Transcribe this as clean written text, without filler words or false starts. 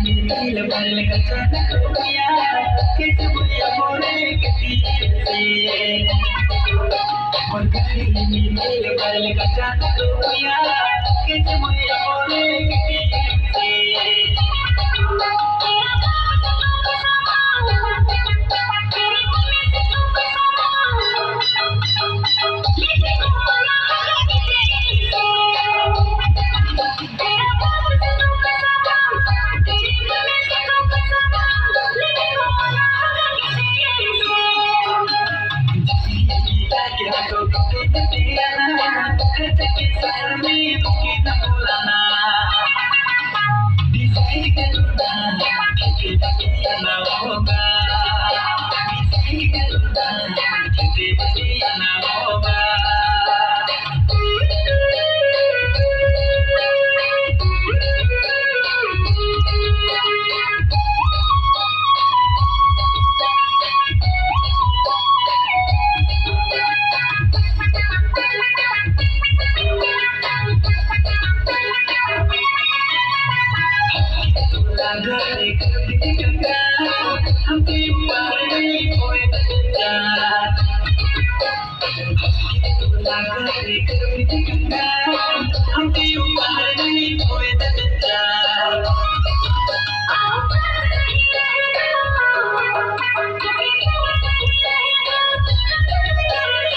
नील भरल कचन खुया किस बुया बोले किसी से और घड़ी में नील भरल कचन खुया किस बुया बोले किसी से I'm